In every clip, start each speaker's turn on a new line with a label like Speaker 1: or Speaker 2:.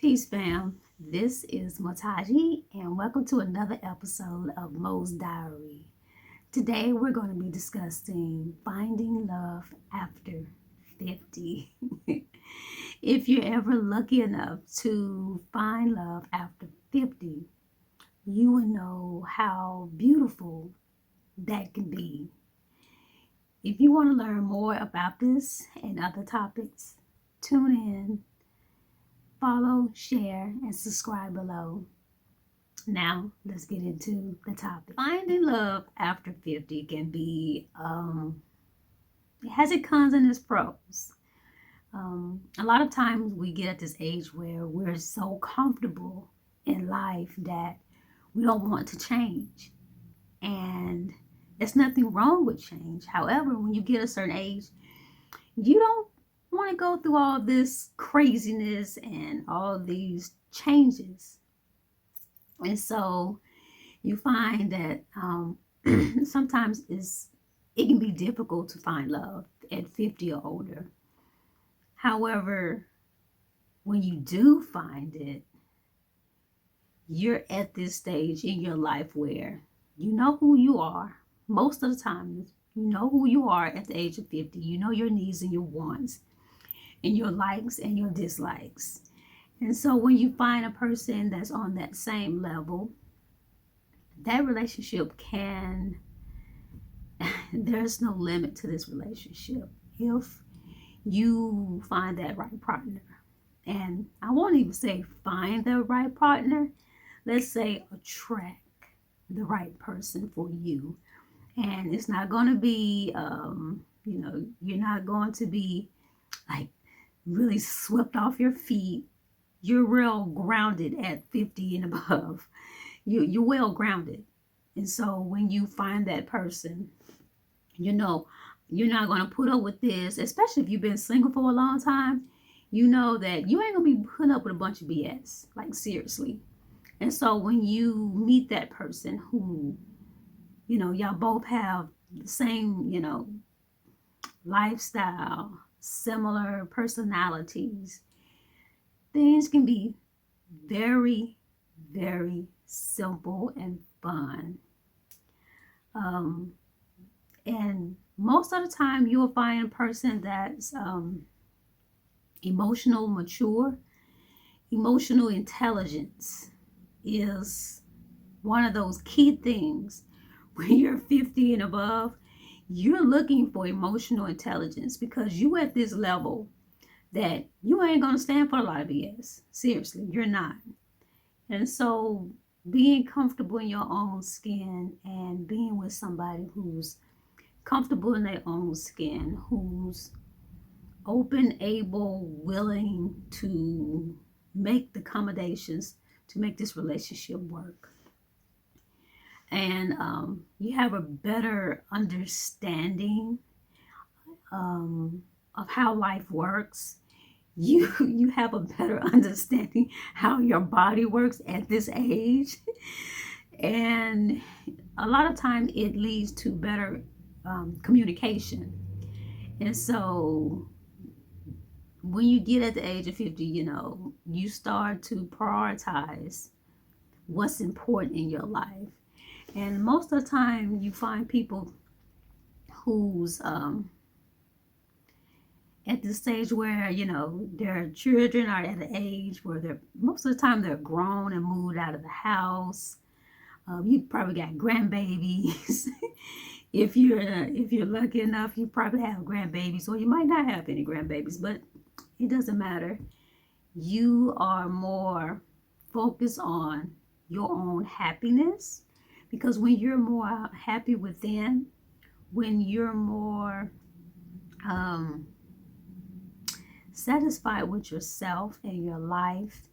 Speaker 1: Peace, fam. This is Mataji, and welcome to another episode of Mo's Diary. Today, we're going to be discussing finding love after 50. If you're ever lucky enough to find love after 50, you will know how beautiful that can be. If you want to learn more about this and other topics, tune in. Follow, share, and subscribe below. Now, let's get into the topic. Finding love after 50 can be, it has its cons and its pros. A lot of times we get at this age where we're so comfortable in life that we don't want to change. And there's nothing wrong with change. However, when you get a certain age, you don't want to go through all this craziness and all these changes. And so you find that sometimes it can be difficult to find love at 50 or older. However, when you do find it, you're at this stage in your life where you know who you are. Most of the time, you know who you are at the age of 50. You know your needs and your wants, and your likes and your dislikes. And so when you find a person that's on that same level, that relationship there's no limit to this relationship if you find that right partner. And I won't even say find the right partner. Let's say attract the right person for you. And it's not going to be, you're not going to be like really swept off your feet. You're real grounded at 50 and above. You're well grounded. And so when you find that person, you know, you're not going to put up with this, especially if you've been single for a long time. You know that you ain't going to be putting up with a bunch of BS, like seriously. And so when you meet that person who, y'all both have the same, lifestyle, similar personalities, things can be very, very simple and fun. And most of the time you will find a person that's emotional mature. Emotional intelligence is one of those key things. When you're 50 and above, you're looking for emotional intelligence because you at this level that you ain't going to stand for a lot of BS. Seriously, you're not. And so being comfortable in your own skin and being with somebody who's comfortable in their own skin, who's open, able, willing to make the accommodations to make this relationship work. And you have a better understanding of how life works. You have a better understanding how your body works at this age. And a lot of time it leads to better communication. And so when you get at the age of 50, you start to prioritize what's important in your life. And most of the time you find people who's at the stage where, their children are at an age where most of the time they're grown and moved out of the house. You probably got grandbabies. If you're lucky enough, you probably have grandbabies, or you might not have any grandbabies, but it doesn't matter. You are more focused on your own happiness, because when you're more happy within, when you're more satisfied with yourself and your life,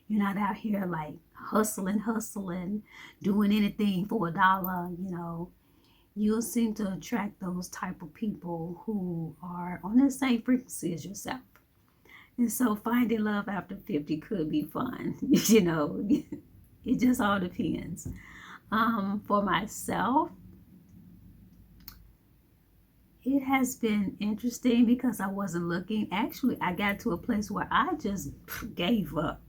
Speaker 1: you're not out here like hustling, doing anything for $1, you'll seem to attract those type of people who are on the same frequency as yourself. And so finding love after 50 could be fun. It just all depends. For myself, it has been interesting because I wasn't looking. Actually, I got to a place where I just gave up.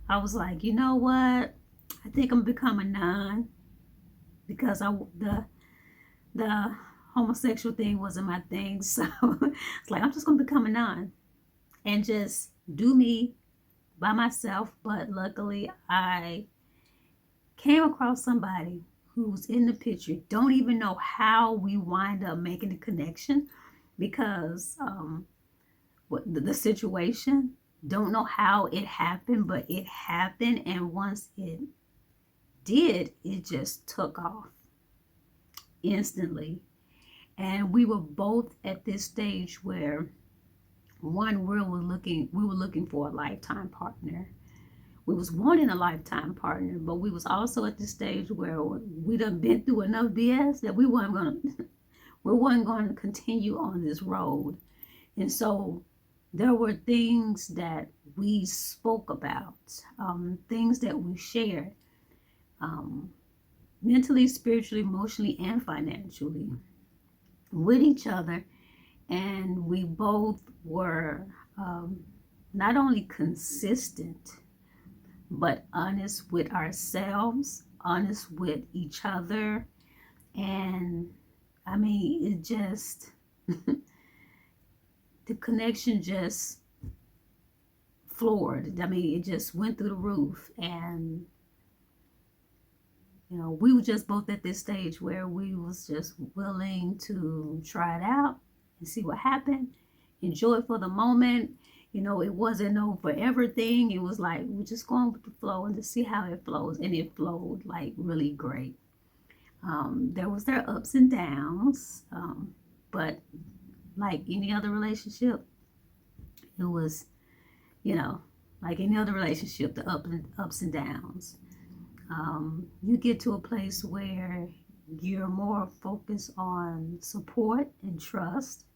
Speaker 1: I was like, you know what? I think I'm becoming a nun because the homosexual thing wasn't my thing. So it's like I'm just gonna become a nun and just do me by myself. But luckily, I came across somebody who's in the picture. Don't even know how we wind up making a connection because what the situation. Don't know how it happened, but it happened, and once it did, it just took off instantly. And we were both at this stage where we were looking for a lifetime partner. We was wanting a lifetime partner, but we was also at this stage where we done been through enough BS that we wasn't going to continue on this road. And so there were things that we spoke about, things that we shared, mentally, spiritually, emotionally, and financially with each other. And we both were not only consistent, but honest with ourselves, honest with each other. And I mean, it just, the connection just floored. I mean, it just went through the roof. And, you know, we were just both at this stage where we was just willing to try it out and see what happened. Enjoy it for the moment. You know, it wasn't no forever thing. It was like, we're just going with the flow and to see how it flows. And it flowed like really great. There was their ups and downs. But like any other relationship, it was, you know, like any other relationship, the ups and downs. You get to a place where you're more focused on support and trust.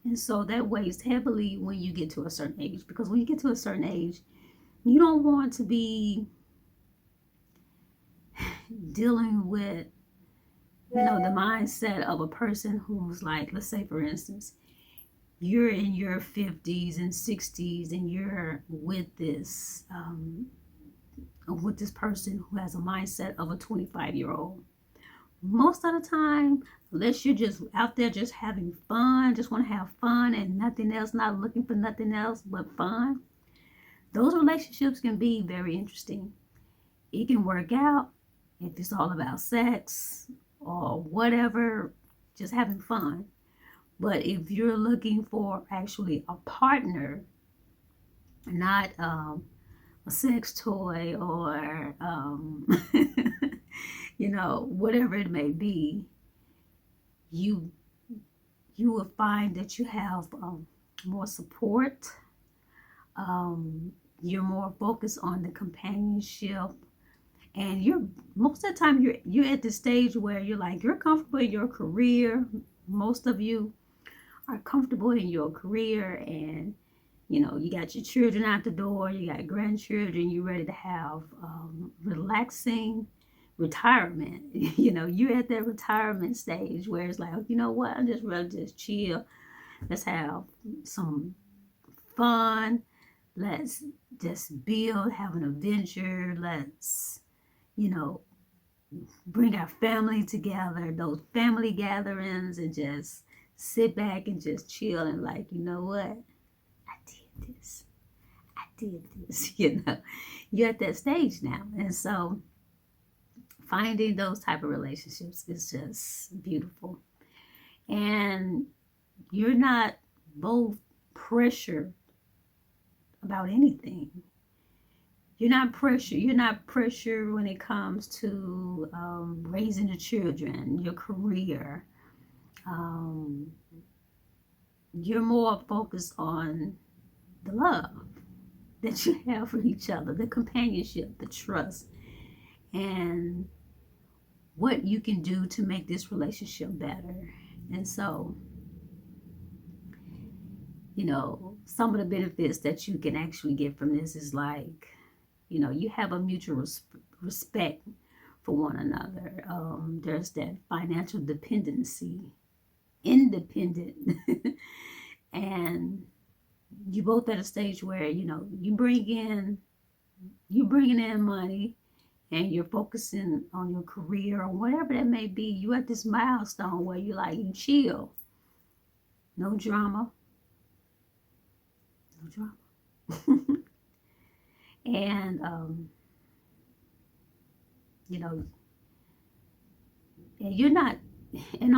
Speaker 1: And so that weighs heavily when you get to a certain age, because when you get to a certain age, you don't want to be dealing with, you know, the mindset of a person who's like, let's say for instance, you're in your 50s and 60s and you're with this person who has a mindset of a 25-year-old. Most of the time, unless you're just out there just having fun, just want to have fun and nothing else, not looking for nothing else but fun, those relationships can be very interesting. It can work out if it's all about sex or whatever, just having fun. But if you're looking for actually a partner, not a sex toy or you know, whatever it may be, you will find that you have more support. You're more focused on the companionship, and you're most of the time you're at the stage where you're like, you're comfortable in your career. Most of you are comfortable in your career, and you know, you got your children out the door, you got grandchildren, you're ready to have relaxing retirement. You know, you're at that retirement stage where it's like, you know what, I'm just ready to just chill. Let's have some fun. Let's just build, have an adventure. Let's, you know, bring our family together, those family gatherings, and just sit back and just chill and like, you know what? I did this, you know. You're at that stage now. And so finding those type of relationships is just beautiful. And you're not both pressured about anything. You're not pressured when it comes to raising the children, your career. You're more focused on the love that you have for each other, the companionship, the trust, and what you can do to make this relationship better. And so, you know, some of the benefits that you can actually get from this is like, you know, you have a mutual respect for one another. There's that financial dependency, independent, and you both at a stage where, you know, you bring in you bringing in money and you're focusing on your career or whatever that may be, you at this milestone where you like, you chill. No drama. No drama. And, you know, and you're not, and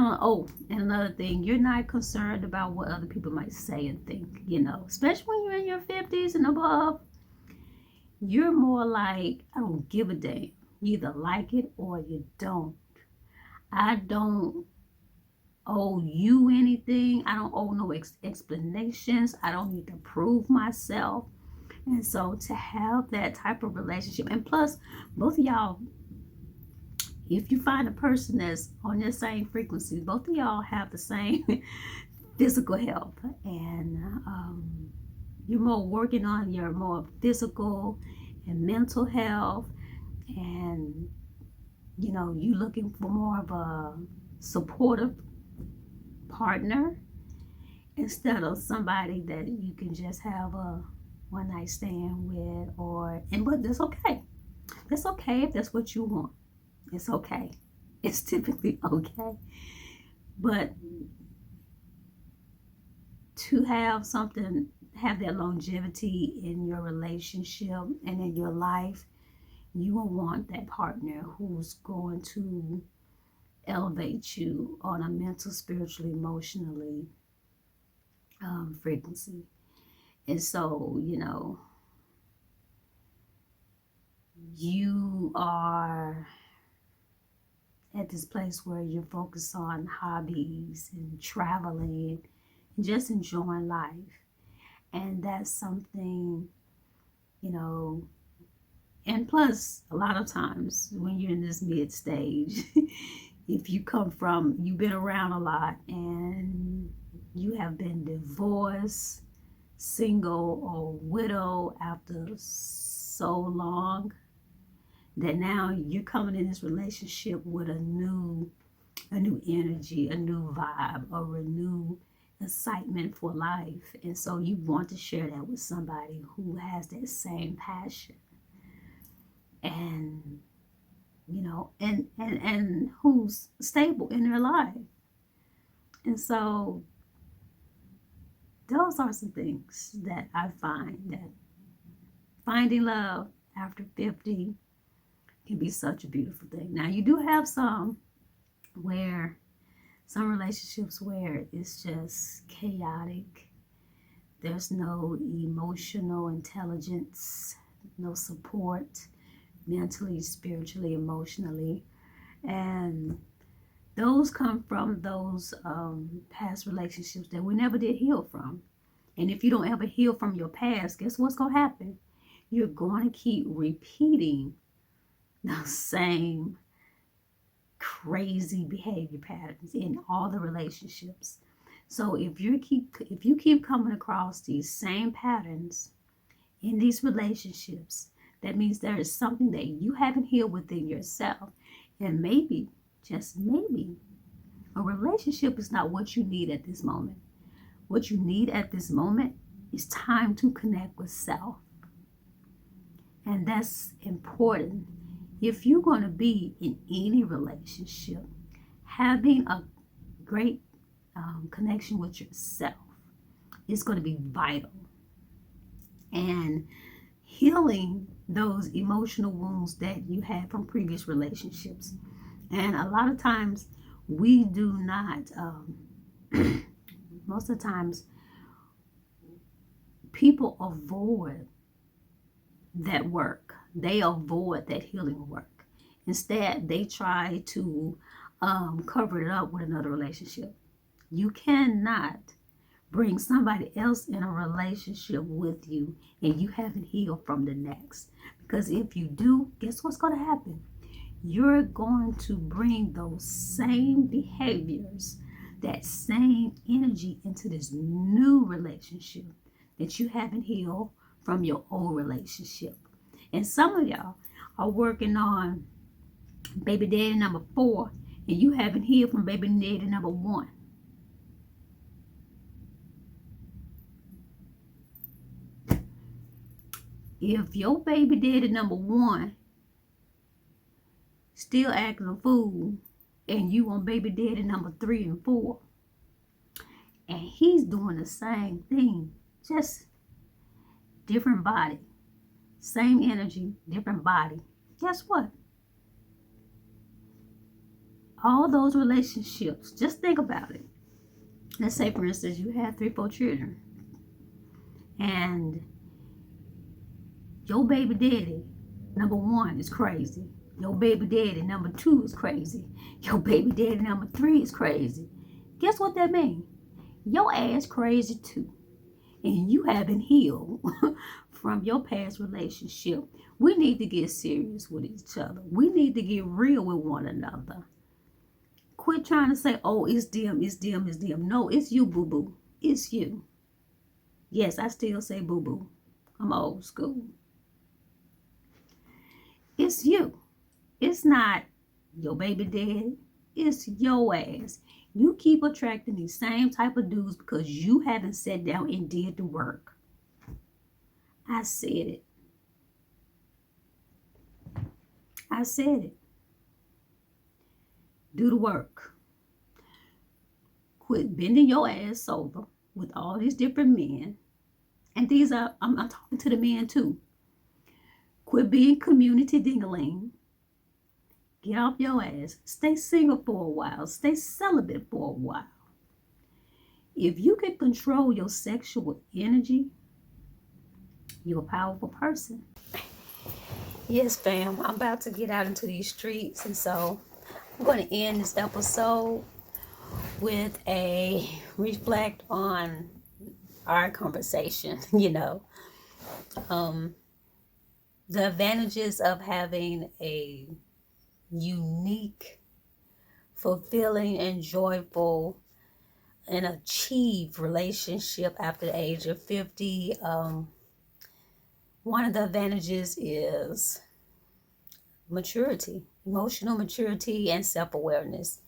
Speaker 1: another thing, you're not concerned about what other people might say and think, especially when you're in your 50s and above. You're more like, I don't give a damn. You either like it or you don't. I don't owe you anything. I don't owe no explanations. I don't need to prove myself. And so to have that type of relationship, and plus, both of y'all, if you find a person that's on the same frequency, both of y'all have the same physical health, and you're more working on your more physical and mental health, and you looking for more of a supportive partner instead of somebody that you can just have a one night stand with, but that's okay. That's okay if that's what you want. It's okay. It's typically okay. But to have that longevity in your relationship and in your life, you will want that partner who's going to elevate you on a mental, spiritually, emotionally frequency. And so, you are at this place where you're focused on hobbies and traveling and just enjoying life. And that's something, and plus, a lot of times when you're in this mid stage, if you've been around a lot and you have been divorced, single, or widow after so long, that now you're coming in this relationship with a new energy, a new vibe, a renewed excitement for life. And so you want to share that with somebody who has that same passion, and and who's stable in their life. And so those are some things that I find that finding love after 50 can be such a beautiful thing. Now, you do have some relationships where it's just chaotic. There's no emotional intelligence, no support mentally, spiritually, emotionally. And those come from those past relationships that we never did heal from. And if you don't ever heal from your past, guess what's going to happen? You're going to keep repeating the same crazy behavior patterns in all the relationships. So if you keep coming across these same patterns in these relationships, that means there is something that you haven't healed within yourself. And maybe, just maybe, a relationship is not what you need at this moment. What you need at this moment is time to connect with self. And that's important. If you're going to be in any relationship, having a great connection with yourself is going to be vital. And healing those emotional wounds that you had from previous relationships. And a lot of times we do not, most of the times, people avoid that work. They avoid that healing work. Instead, they try to cover it up with another relationship. You cannot bring somebody else in a relationship with you and you haven't healed from the next. Because if you do, guess what's going to happen? You're going to bring those same behaviors, that same energy into this new relationship that you haven't healed from your old relationship. And some of y'all are working on baby daddy number 4 and you haven't healed from baby daddy number 1. If your baby daddy number one still acting a fool and you on baby daddy number 3 and 4 and he's doing the same thing, just different body, same energy, different body, guess what? All those relationships, just think about it. Let's say, for instance, you have 3, 4 children and your baby daddy number 1 is crazy. Your baby daddy number 2 is crazy. Your baby daddy number 3 is crazy. Guess what that means? Your ass crazy too. And you haven't healed from your past relationship. We need to get serious with each other. We need to get real with one another. Quit trying to say, oh, it's them, it's them, it's them. No, it's you, boo-boo. It's you. Yes, I still say boo-boo. I'm old school. It's you. It's not your baby daddy. It's your ass. You keep attracting these same type of dudes because you haven't sat down and did the work. I said it. I said it. Do the work. Quit bending your ass over with all these different men. And these are, I'm talking to the men too. Quit being community ding-a-ling. Get off your ass. Stay single for a while. Stay celibate for a while. If you can control your sexual energy, you're a powerful person. Yes, fam. I'm about to get out into these streets. And so I'm going to end this episode with a reflect on our conversation, the advantages of having a unique, fulfilling, and joyful and achieved relationship after the age of 50. One of the advantages is maturity, emotional maturity, and self-awareness.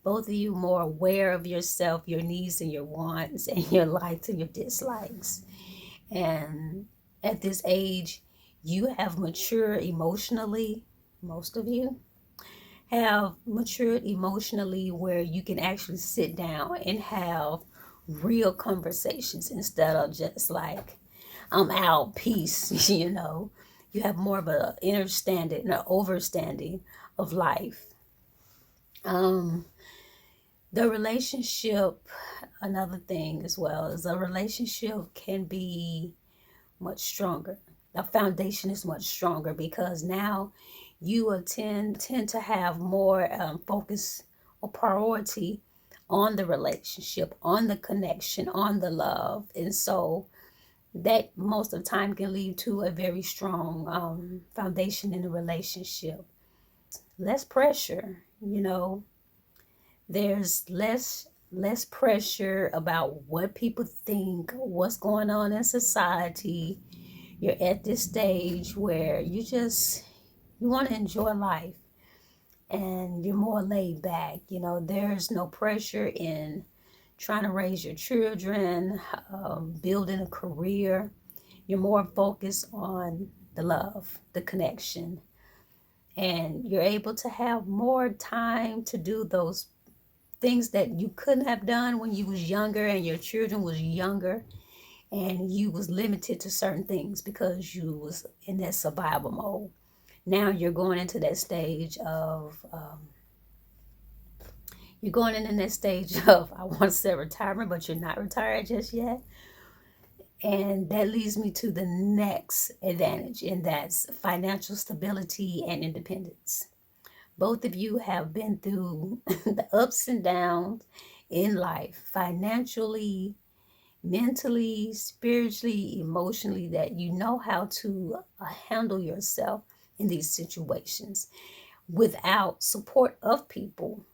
Speaker 1: Both of you more aware of yourself, your needs and your wants, and your likes and your dislikes. And at this age, you have matured emotionally. Most of you have matured emotionally where you can actually sit down and have real conversations instead of just like, I'm out, peace, You have more of an understanding and an overstanding of life. The relationship, another thing as well, is a relationship can be much stronger. The foundation is much stronger because now you will tend to have more focus or priority on the relationship, on the connection, on the love. And so that most of the time can lead to a very strong foundation in a relationship. Less pressure, there's less pressure about what people think, what's going on in society. You're at this stage where you want to enjoy life and you're more laid back. There's no pressure in trying to raise your children, building a career. You're more focused on the love, the connection, and you're able to have more time to do those things that you couldn't have done when you was younger and your children was younger and you was limited to certain things because you was in that survival mode. Now you're going into that stage of I want to say retirement, but you're not retired just yet. And that leads me to the next advantage, and that's financial stability and independence. Both of you have been through the ups and downs in life, financially, mentally, spiritually, emotionally, that you know how to handle yourself in these situations without support of people.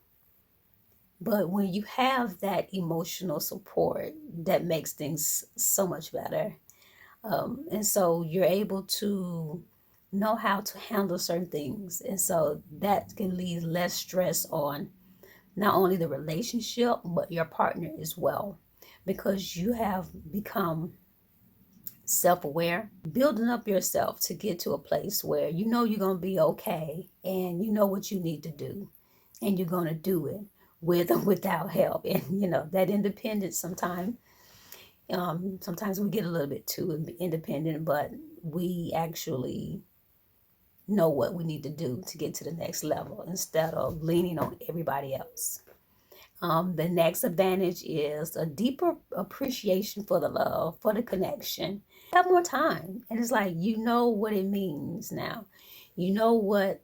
Speaker 1: But when you have that emotional support, that makes things so much better. And so you're able to know how to handle certain things. And so that can leave less stress on not only the relationship, but your partner as well, because you have become self-aware, building up yourself to get to a place where you know you're going to be okay and you know what you need to do and you're going to do it with or without help. And that independence sometimes we get a little bit too independent, but we actually know what we need to do to get to the next level instead of leaning on everybody else. The next advantage is a deeper appreciation for the love, for the connection. Have more time. And it's like, you know what it means now. You know what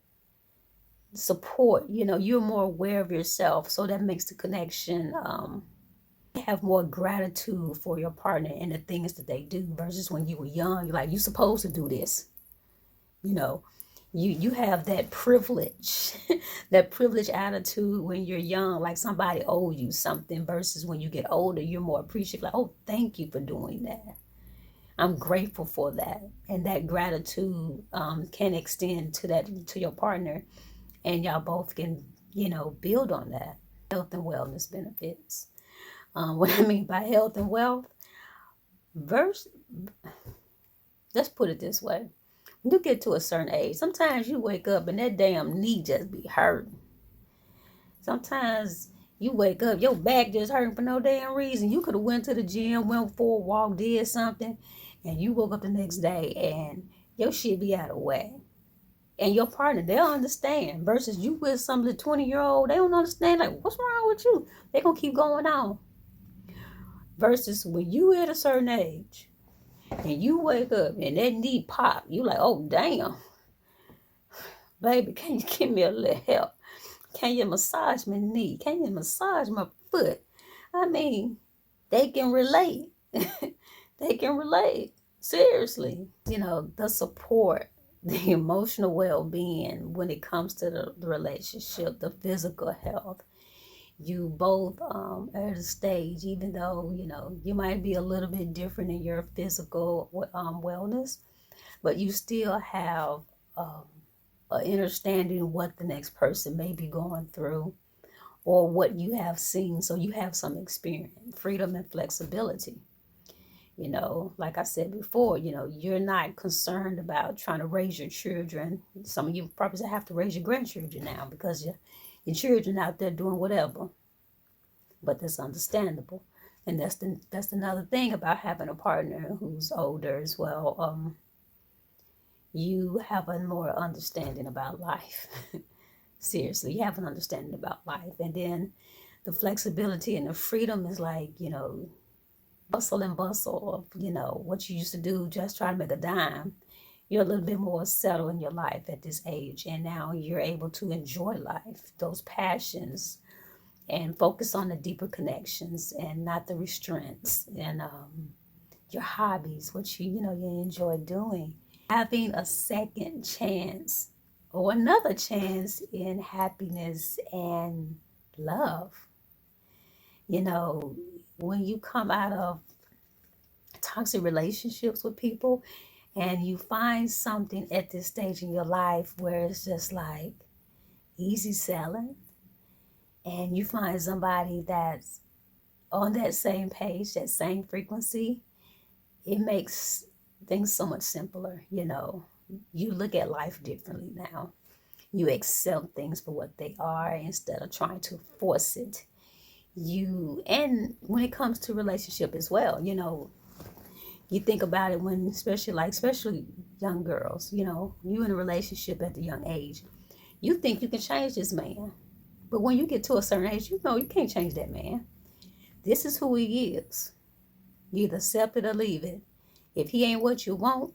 Speaker 1: support, you're more aware of yourself. So that makes the connection, have more gratitude for your partner and the things that they do versus when you were young. You're like, you're supposed to do this. You have that privilege, that privilege attitude when you're young, like somebody owes you something, versus when you get older, you're more appreciative, like, oh, thank you for doing that. I'm grateful for that. And that gratitude can extend to your partner, and y'all both can, build on that. Health and wellness benefits. What I mean by health and wealth, let's put it this way. When you get to a certain age, sometimes you wake up and that damn knee just be hurting. Sometimes you wake up, your back just hurting for no damn reason. You could have went to the gym, went for a walk, did something, and you woke up the next day and your shit be out of whack. And your partner, they'll understand. Versus you with some of the 20-year-old, they don't understand, like, what's wrong with you? They gonna keep going on. Versus when you at a certain age, and you wake up and that knee pop, you like, oh, damn. Baby, can you give me a little help? Can you massage my knee? Can you massage my foot? I mean, they can relate. They can relate. Seriously. The support, the emotional well-being when it comes to the relationship, the physical health. You both are at a stage, even though, you might be a little bit different in your physical wellness, but you still have understanding what the next person may be going through or what you have seen. So you have some experience, freedom and flexibility. Like I said before, you're not concerned about trying to raise your children. Some of you probably have to raise your grandchildren now because your children out there doing whatever. But that's understandable. And that's another thing about having a partner who's older as well. You have a more understanding about life. Seriously, you have an understanding about life. And then the flexibility and the freedom is like, bustle and bustle of, what you used to do, just try to make a dime. You're a little bit more settled in your life at this age. And now you're able to enjoy life, those passions, and focus on the deeper connections and not the restraints. And your hobbies, what you enjoy doing. Having a second chance or another chance in happiness and love. When you come out of toxic relationships with people and you find something at this stage in your life where it's just like easy selling, and you find somebody that's on that same page, that same frequency, it makes things so much simpler. You look at life differently now. You accept things for what they are instead of trying to force it. And when it comes to relationship as well, you think about it when, especially young girls, you in a relationship at the young age, you think you can change this man. But when you get to a certain age, you can't change that man. This is who he is. You either accept it or leave it. If he ain't what you want,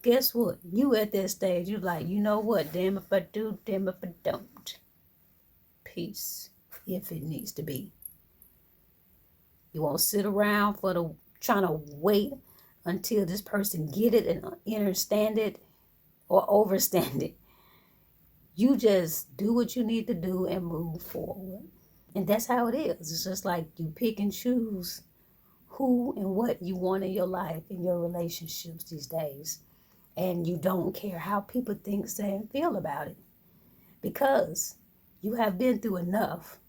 Speaker 1: guess what? You at that stage, you like, you know what? Damn if I do, damn if I don't. Peace, if it needs to be. You won't sit around trying to wait until this person get it and understand it or overstand it. You just do what you need to do and move forward. And that's how it is. It's just like you pick and choose who and what you want in your life, in your relationships these days. And you don't care how people think, say, and feel about it. Because you have been through enough.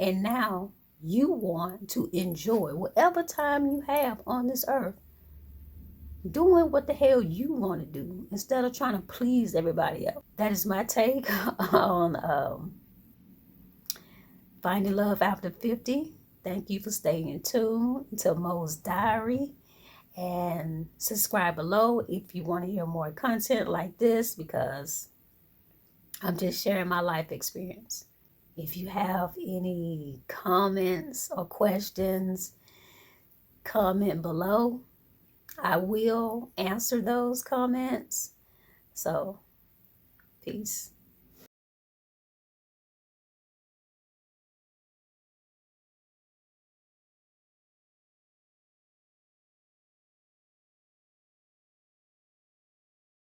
Speaker 1: And now you want to enjoy whatever time you have on this earth. doing what the hell you want to do instead of trying to please everybody else. That is my take on finding love after 50. Thank you for staying in tune to Mo's Diary, and subscribe below if you want to hear more content like this, because I'm just sharing my life experience. If you have any comments or questions, comment below. I will answer those comments. So, peace.